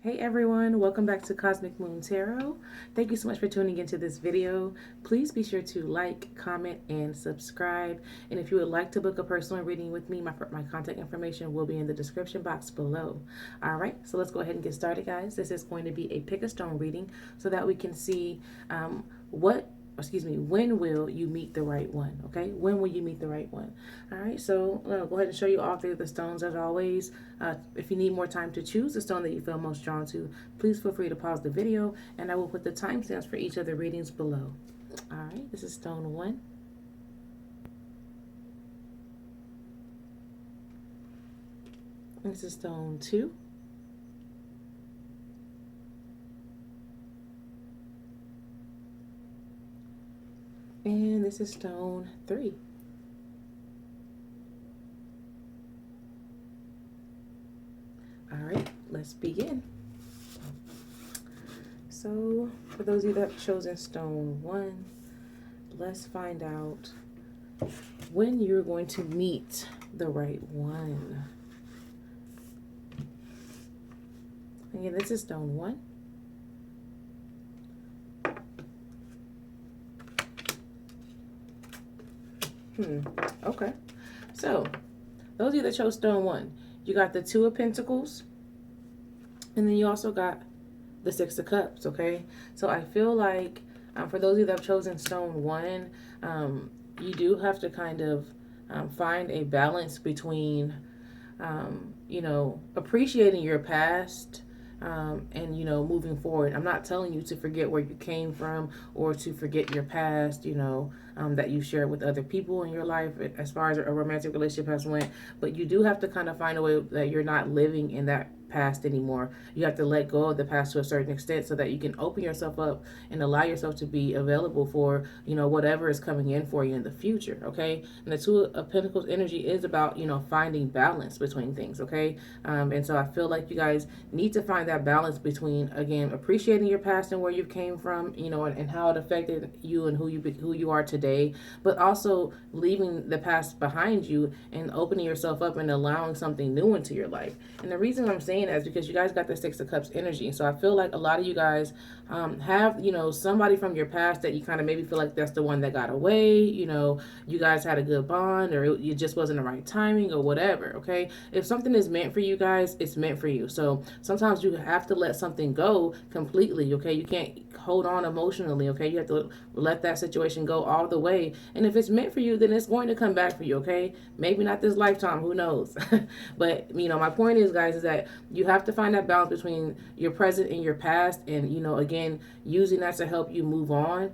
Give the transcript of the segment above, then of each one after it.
Hey everyone, welcome back to Cosmic Moon Tarot. Thank you so much for tuning into this video. Please be sure to like, comment, and subscribe. And if you would like to book a personal reading with me, my contact information will be in the description box below. All right, so let's go ahead and get started, guys. This is going to be a pick a stone reading so that we can see when will you meet the right one? Okay, when will you meet the right one? All right, so I'll go ahead and show you all three of the stones as always. If you need more time to choose the stone that you feel most drawn to, please feel free to pause the video and I will put the timestamps for each of the readings below. All right, this is stone 1. This is stone 2. And this is stone 3. All right, let's begin. So, for those of you that have chosen stone 1, let's find out when you're going to meet the right one. Again, this is stone 1. Okay. So, those of you that chose stone 1, you got the 2 of Pentacles, and then you also got the 6 of Cups, okay? So I feel like for those of you that have chosen stone 1, you do have to kind of find a balance between, appreciating your past and, moving forward. I'm not telling you to forget where you came from or to forget your past, that you shared with other people in your life as far as a romantic relationship has went. But you do have to kind of find a way that you're not living in that past anymore. You have to let go of the past to a certain extent so that you can open yourself up and allow yourself to be available for, whatever is coming in for you in the future, okay? And the 2 of Pentacles energy is about, finding balance between things, okay? And so I feel like you guys need to find that balance between, again, appreciating your past and where you came from, and how it affected you and who you are today, but also leaving the past behind you and opening yourself up and allowing something new into your life. And the reason I'm saying that is because you guys got the 6 of Cups energy. So I feel like a lot of you guys have, somebody from your past that you kind of maybe feel like that's the one that got away, you guys had a good bond or it just wasn't the right timing or whatever, okay? If something is meant for you guys, it's meant for you. So sometimes you have to let something go completely, okay? You can't hold on emotionally, okay? You have to let that situation go all the way. And if it's meant for you, then it's going to come back for you, okay? Maybe not this lifetime, who knows? But, my point is, guys, is that you have to find that balance between your present and your past and, again, using that to help you move on.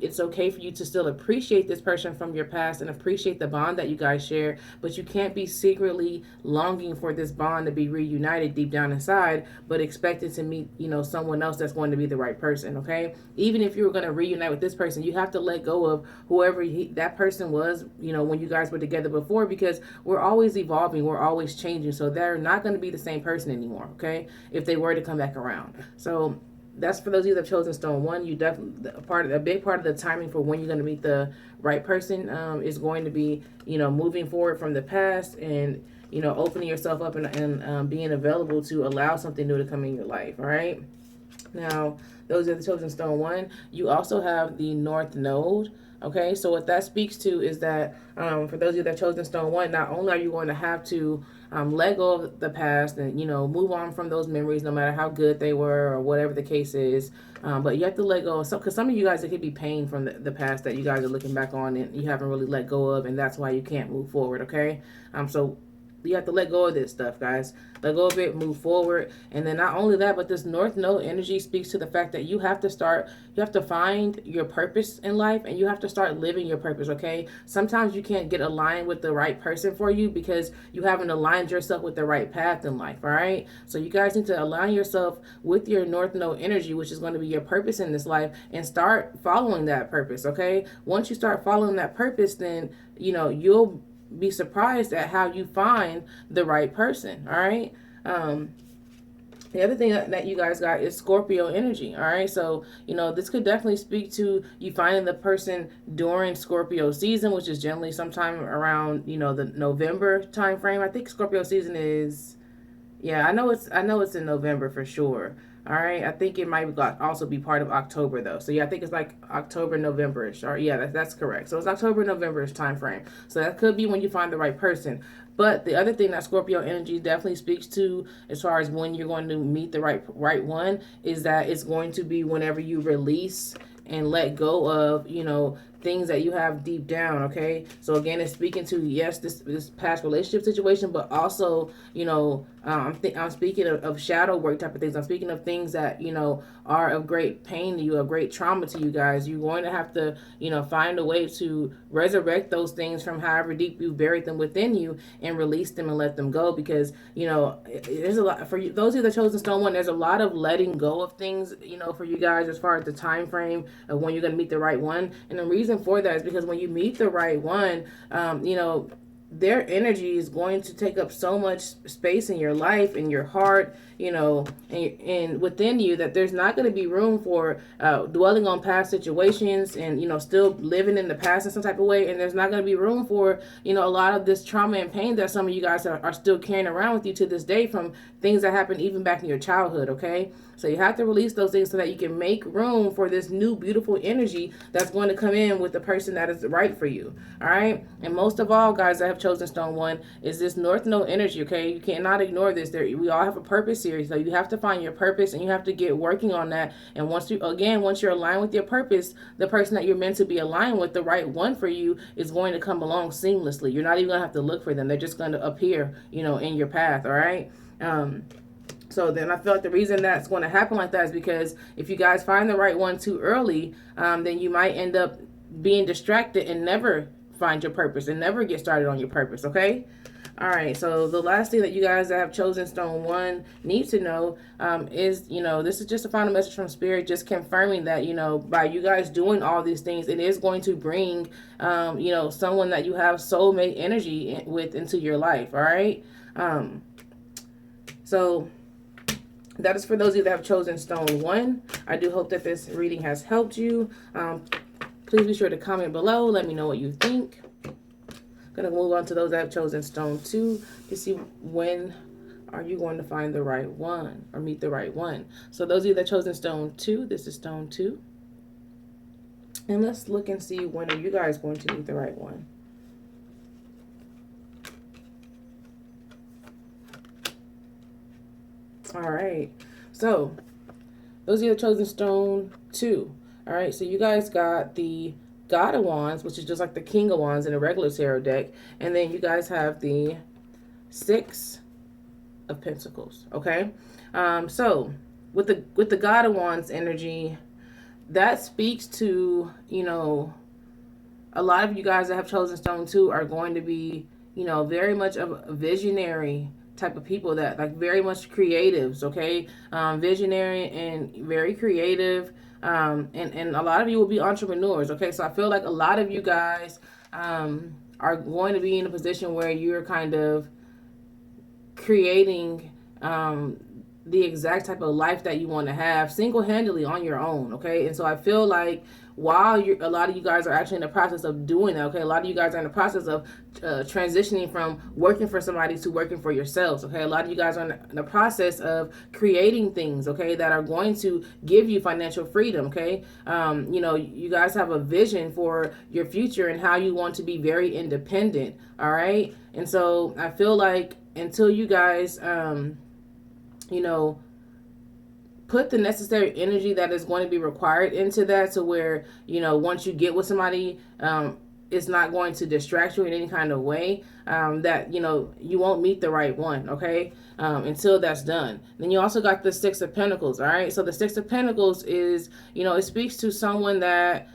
It's okay for you to still appreciate this person from your past and appreciate the bond that you guys share, but you can't be secretly longing for this bond to be reunited deep down inside, but expecting to meet, someone else that's going to be the right person, okay? Even if you were going to reunite with this person, you have to let go of whoever that person was, when you guys were together before, because we're always evolving, we're always changing, so they're not going to be the same person anymore, okay, if they were to come back around. So that's for those of you that have chosen stone 1. You definitely a big part of the timing for when you're going to meet the right person is going to be, moving forward from the past and, opening yourself up and being available to allow something new to come in your life. All right. Now, those are the chosen stone 1. You also have the North Node. Okay, so what that speaks to is that for those of you that chosen stone 1, not only are you going to have to let go of the past and, move on from those memories no matter how good they were or whatever the case is, but you have to let go of some, because some of you guys, it could be pain from the past that you guys are looking back on and you haven't really let go of, and that's why you can't move forward, okay? So you have to let go of this stuff, guys. Let go of it, move forward. And then not only that, but this North Node energy speaks to the fact that you have to find your purpose in life and you have to start living your purpose, okay? Sometimes you can't get aligned with the right person for you because you haven't aligned yourself with the right path in life, all right? So you guys need to align yourself with your North Node energy, which is going to be your purpose in this life, and start following that purpose, okay? Once you start following that purpose, then, you'll be surprised at how you find the right person, all right? The other thing that you guys got is Scorpio energy, all right? So, this could definitely speak to you finding the person during Scorpio season, which is generally sometime around, the November time frame. I think Scorpio season is Yeah, I know it's in November for sure. All right, I think it might also be part of October though. So yeah, I think it's like October, November-ish. Or yeah, that's correct. So it's October, November-ish time frame. So that could be when you find the right person. But the other thing that Scorpio energy definitely speaks to, as far as when you're going to meet the right one, is that it's going to be whenever you release and let go of, things that you have deep down. Okay, so again, it's speaking to, yes, this past relationship situation, but also, I'm speaking of shadow work type of things. I'm speaking of things that, are of great pain to you, of great trauma to you guys. You're going to have to, find a way to resurrect those things from however deep you buried them within you, and release them and let them go. Because, there's a lot for you, those of you that chosen stone one, there's a lot of letting go of things, for you guys, as far as the time frame of when you're going to meet the right one. And the reason for that is because when you meet the right one, their energy is going to take up so much space in your life, in your heart, and within you, that there's not going to be room for dwelling on past situations and, still living in the past in some type of way. And there's not going to be room for, a lot of this trauma and pain that some of you guys are still carrying around with you to this day from things that happened even back in your childhood, okay? So you have to release those things so that you can make room for this new beautiful energy that's going to come in with the person that is right for you. All right. And most of all, guys that have chosen stone one, is this North Node energy. Okay. You cannot ignore this. We all have a purpose here. So you have to find your purpose, and you have to get working on that. And once you're aligned with your purpose, the person that you're meant to be aligned with, the right one for you, is going to come along seamlessly. You're not even going to have to look for them. They're just going to appear, in your path. All right. So then I feel like the reason that's going to happen like that is because if you guys find the right one too early, then you might end up being distracted and never find your purpose and never get started on your purpose, okay? All right, so the last thing that you guys that have chosen stone one need to know is, this is just a final message from Spirit, just confirming that, by you guys doing all these things, it is going to bring, someone that you have soulmate energy with into your life, all right? So that is for those of you that have chosen stone one. I do hope that this reading has helped you. Please be sure to comment below. Let me know what you think. I'm going to move on to those that have chosen stone two to see when are you going to find the right one or meet the right one. So those of you that chosen stone two, this is stone two. And let's look and see when are you guys going to meet the right one. All right, so those are your chosen stone two. All right, so you guys got the God of Wands, which is just like the King of Wands in a regular tarot deck, and then you guys have the Six of Pentacles. Okay, so with the God of Wands energy, that speaks to, a lot of you guys that have chosen stone two are going to be, very much of a visionary type of people, that like very much creatives, okay? Visionary and very creative, and a lot of you will be entrepreneurs, okay? So I feel like a lot of you guys are going to be in a position where you're kind of creating the exact type of life that you want to have single-handedly on your own, okay? And so I feel like while a lot of you guys are actually in the process of doing that, okay, a lot of you guys are in the process of transitioning from working for somebody to working for yourselves, okay? A lot of you guys are in the process of creating things, okay, that are going to give you financial freedom, okay? You guys have a vision for your future and how you want to be very independent, all right? And so I feel like until you guys, put the necessary energy that is going to be required into that, to where, once you get with somebody, it's not going to distract you in any kind of way, that, you won't meet the right one, okay, until that's done. Then you also got the Six of Pentacles, all right? So the Six of Pentacles is, it speaks to someone that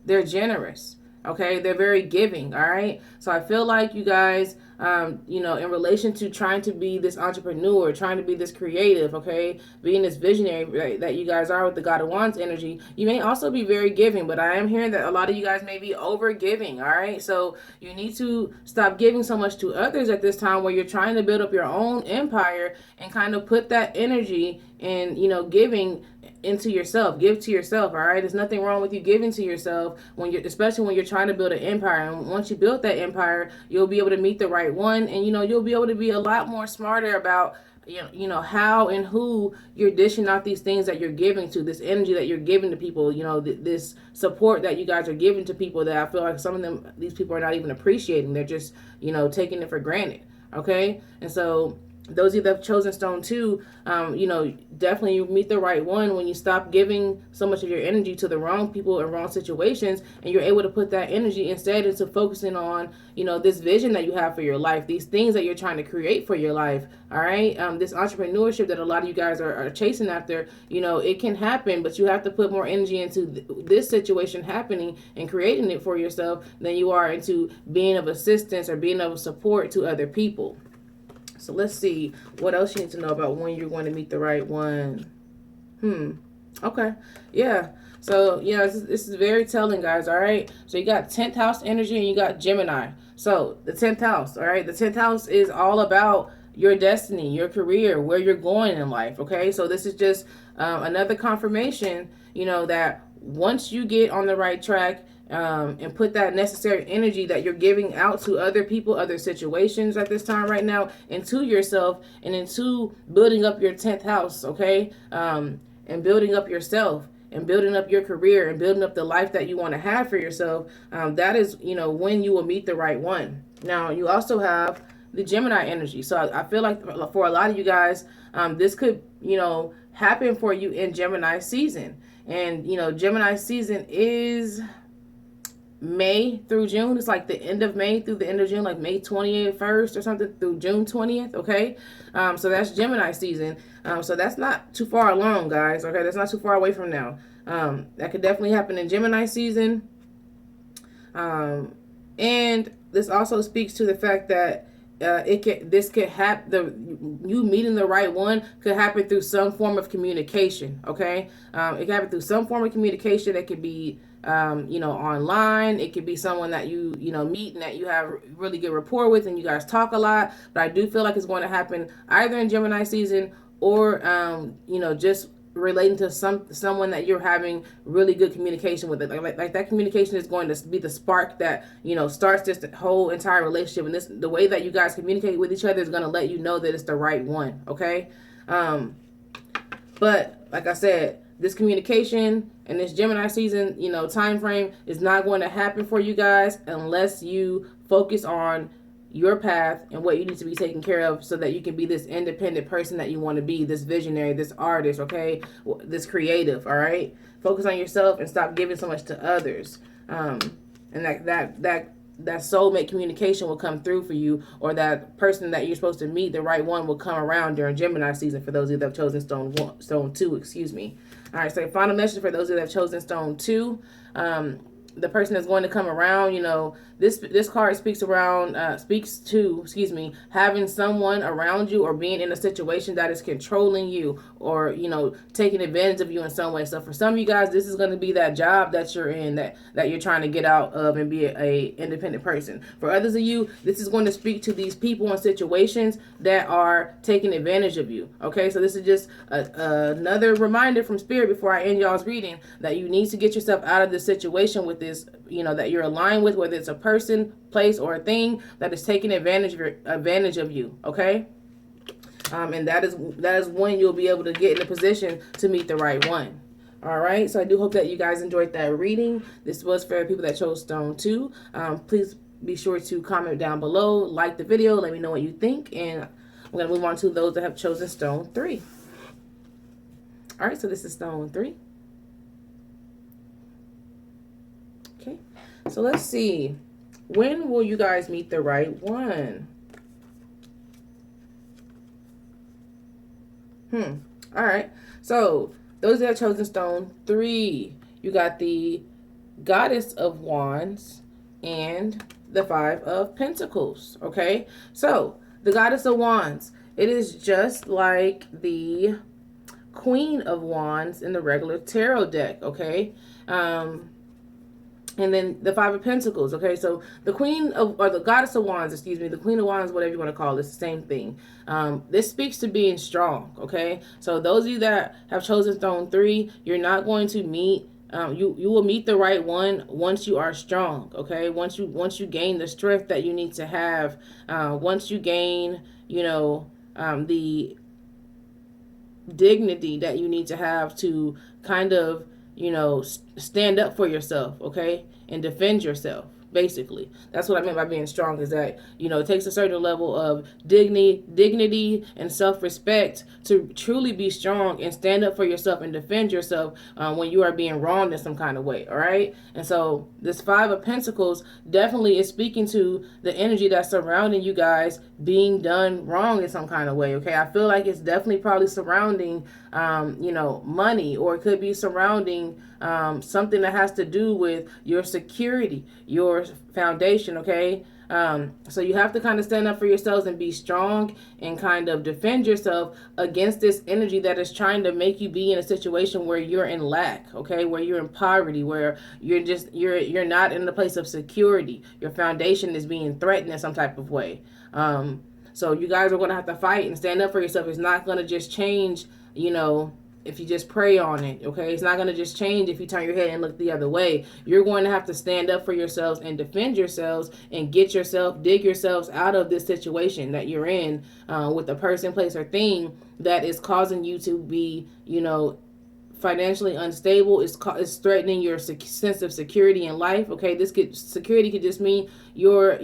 they're generous, okay? They're very giving, all right? So I feel like you guys, in relation to trying to be this entrepreneur, trying to be this creative, okay, being this visionary, right, that you guys are with the God of Wands energy, you may also be very giving, but I am hearing that a lot of you guys may be over giving, all right? So you need to stop giving so much to others at this time, where you're trying to build up your own empire, and kind of put that energy in, giving into yourself. Give to yourself, all right? There's nothing wrong with you giving to yourself when you're, especially when you're trying to build an empire. And once you build that empire, you'll be able to meet the right one, and you'll be able to be a lot more smarter about how and who you're dishing out these things that you're giving to, this energy that you're giving to people, this support that you guys are giving to people that I feel like some of these people are not even appreciating. They're just, taking it for granted. Okay. And so those of you that have chosen stone 2, definitely you meet the right one when you stop giving so much of your energy to the wrong people and wrong situations, and you're able to put that energy instead into focusing on, this vision that you have for your life, these things that you're trying to create for your life. All right. This entrepreneurship that a lot of you guys are chasing after, it can happen, but you have to put more energy into this situation happening and creating it for yourself than you are into being of assistance or being of support to other people. So let's see what else you need to know about when you're going to meet the right one. Okay. Yeah. So, this is very telling, guys. All right. So you got 10th house energy and you got Gemini. So the 10th house. All right. The 10th house is all about your destiny, your career, where you're going in life. Okay. So this is just another confirmation, that once you get on the right track, and put that necessary energy that you're giving out to other people, other situations at this time right now, into yourself and into building up your 10th house, okay? And building up yourself and building up your career and building up the life that you want to have for yourself. That is, when you will meet the right one. Now, you also have the Gemini energy. So I feel like for a lot of you guys, this could, happen for you in Gemini season. And, Gemini season is May through June. It's like the end of May through the end of June, like May 21st or something through June 20th. Okay. So that's Gemini season. So that's not too far along, guys. Okay. That's not too far away from now. That could definitely happen in Gemini season. And this also speaks to the fact that this could happen. You meeting the right one could happen through some form of communication. Okay. It could happen through some form of communication. That could be online. It could be someone that you meet and that you have really good rapport with and you guys talk a lot. But I do feel like it's going to happen either in Gemini season or, just relating to someone that you're having really good communication with. Like that communication is going to be the spark that, starts this whole entire relationship. And the way that you guys communicate with each other is going to let you know that it's the right one. Okay. But like I said, this communication and this Gemini season, time frame is not going to happen for you guys unless you focus on your path and what you need to be taken care of so that you can be this independent person that you want to be, this visionary, this artist, okay, this creative, all right? Focus on yourself and stop giving so much to others. And that soulmate communication will come through for you, or that person that you're supposed to meet, the right one, will come around during Gemini season for those of you that have chosen stone 2, excuse me. All right, so final message for those of you that have chosen stone 2. The person that's going to come around, this card speaks to having someone around you or being in a situation that is controlling you or, taking advantage of you in some way. So for some of you guys, this is going to be that job that you're in, that you're trying to get out of and be a independent person. For others of you, this is going to speak to these people and situations that are taking advantage of you. Okay, so this is just another reminder from Spirit before I end y'all's reading that you need to get yourself out of this situation with this, that you're aligned with, whether it's a person, place, or a thing that is taking advantage of you. Okay. And that is when you'll be able to get in a position to meet the right one. All right. So I do hope that you guys enjoyed that reading. This was for people that chose stone 2. Please be sure to comment down below, like the video, let me know what you think, and I'm going to move on to those that have chosen stone 3. All right. So this is stone 3. Okay. So let's see. When will you guys meet the right one? All right. So those that have chosen stone 3, you got the Goddess of Wands and the 5 of Pentacles. Okay. So the Goddess of Wands, it is just like the Queen of Wands in the regular tarot deck. Okay. And then the Five of Pentacles. Okay, so the Queen of, or the Goddess of Wands, excuse me, the Queen of Wands, whatever you want to call it, it's the same thing. This speaks to being strong. Okay, so those of you that have chosen Throne 3, you're not going to meet. You will meet the right one once you are strong. Okay, once you gain the strength that you need to have. Once you gain, the dignity that you need to have to kind of, stand up for yourself, okay, and defend yourself. Basically, that's what I meant by being strong, is that, it takes a certain level of dignity and self-respect to truly be strong and stand up for yourself and defend yourself when you are being wronged in some kind of way. All right. And so this Five of Pentacles definitely is speaking to the energy that's surrounding you guys being done wrong in some kind of way. Okay. I feel like it's definitely probably surrounding, money, or it could be surrounding something that has to do with your security, your foundation. Okay. So you have to kind of stand up for yourselves and be strong and kind of defend yourself against this energy that is trying to make you be in a situation where you're in lack, okay, where you're in poverty, where you're not in a place of security. Your foundation is being threatened in some type of way. So you guys are going to have to fight and stand up for yourself. It's not going to just change, if you just pray on it, okay? It's not going to just change if you turn your head and look the other way. You're going to have to stand up for yourselves and defend yourselves and dig yourselves out of this situation that you're in with a person, place, or thing that is causing you to be, financially unstable. It's threatening your sense of security in life. Okay, security could just mean your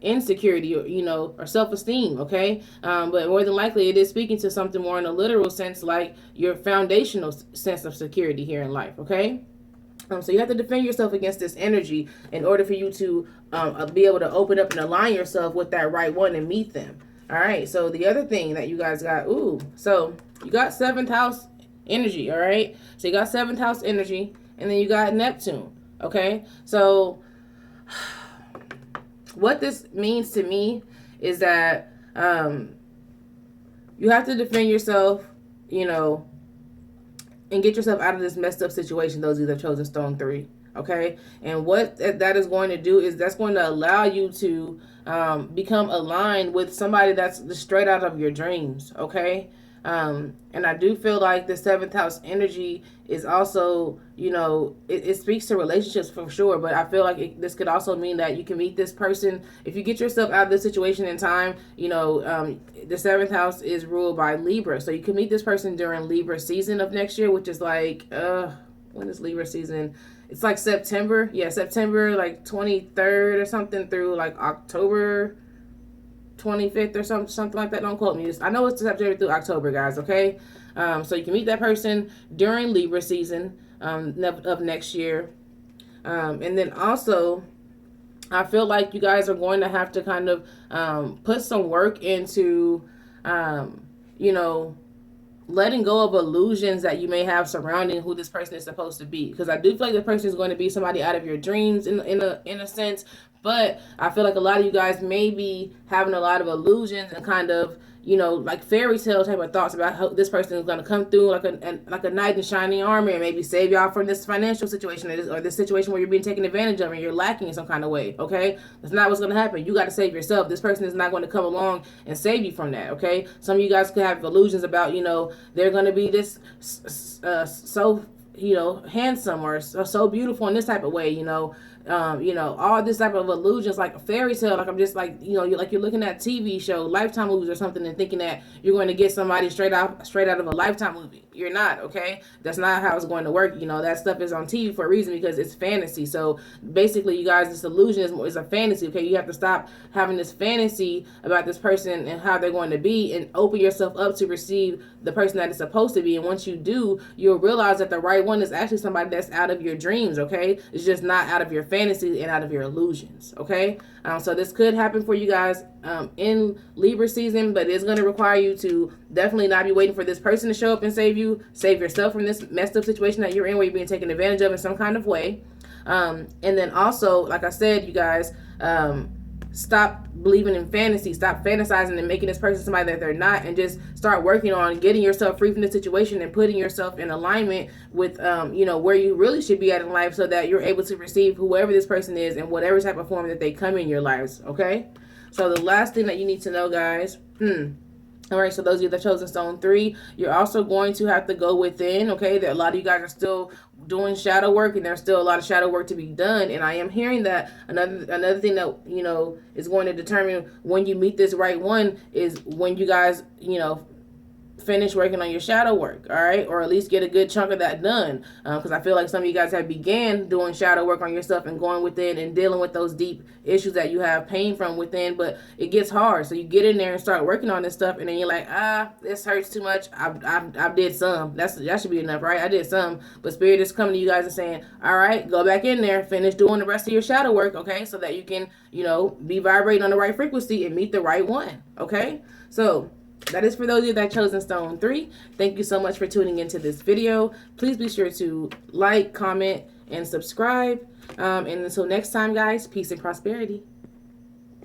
insecurity, or self-esteem. Okay, but more than likely it is speaking to something more in a literal sense, like your foundational sense of security here in life. Okay. So you have to defend yourself against this energy in order for you to be able to open up and align yourself with that right one and meet them. All right. So the other thing that you guys got, so you got 7th house energy. All right. So you got 7th house energy, and then you got Neptune. Okay. So what this means to me is that you have to defend yourself, and get yourself out of this messed up situation, those of you that chosen Stone 3. Okay. And what that is going to do is that's going to allow you to become aligned with somebody that's straight out of your dreams. Okay. And I do feel like the 7th house energy is also, it speaks to relationships for sure, but I feel like this could also mean that you can meet this person. If you get yourself out of this situation in time, the 7th house is ruled by Libra. So you can meet this person during Libra season of next year, which is like, when is Libra season? It's like September. Yeah, September like 23rd or something through like October 25th or something like that. Don't quote me. I know it's September through October, guys. Okay. So you can meet that person during Libra season of next year. And then also, I feel like you guys are going to have to kind of put some work into, letting go of illusions that you may have surrounding who this person is supposed to be. Because I do feel like the person is going to be somebody out of your dreams in a sense. But I feel like a lot of you guys may be having a lot of illusions and kind of, like fairy tale type of thoughts about how this person is going to come through like a knight in shining armor and maybe save y'all from this financial situation or this situation where you're being taken advantage of and you're lacking in some kind of way. Okay, that's not what's going to happen. You got to save yourself. This person is not going to come along and save you from that. Okay, some of you guys could have illusions about they're going to be this so handsome or so beautiful in this type of way, all this type of illusions, like a fairy tale. Like I'm just like, you're looking at TV show, Lifetime movies or something, and thinking that you're going to get somebody straight out of a Lifetime movie. You're not. Okay, that's not how it's going to work. That stuff is on TV for a reason, because it's fantasy. So basically, you guys, this illusion is a fantasy. Okay, you have to stop having this fantasy about this person and how they're going to be, and open yourself up to receive the person that it's supposed to be. And once you do, you'll realize that the right one is actually somebody that's out of your dreams. Okay, it's just not out of your fantasy and out of your illusions. Okay, so this could happen for you guys in Libra season, but it's going to require you to definitely not be waiting for this person to show up and save you. Save yourself from this messed up situation that you're in, where you're being taken advantage of in some kind of way. And then also, like I said, you guys, stop believing in fantasy. Stop fantasizing and making this person somebody that they're not, and just start working on getting yourself free from the situation and putting yourself in alignment with, where you really should be at in life, so that you're able to receive whoever this person is in whatever type of form that they come in your lives. Okay. So the last thing that you need to know, guys. All right, so those of you that chosen stone 3, you're also going to have to go within, okay? That a lot of you guys are still doing shadow work, and there's still a lot of shadow work to be done. And I am hearing that another thing that, is going to determine when you meet this right one is when you guys, finish working on your shadow work, all right, or at least get a good chunk of that done, because I feel like some of you guys have began doing shadow work on yourself and going within and dealing with those deep issues that you have pain from within, but it gets hard. So you get in there and start working on this stuff, and then you're like, this hurts too much. I did some. That should be enough, right? I did some, but Spirit is coming to you guys and saying, all right, go back in there, finish doing the rest of your shadow work, okay, so that you can, be vibrating on the right frequency and meet the right one, okay? So that is for those of you that chosen stone 3. Thank you so much for tuning into this video. Please be sure to like, comment, and subscribe. And until next time, guys, peace and prosperity.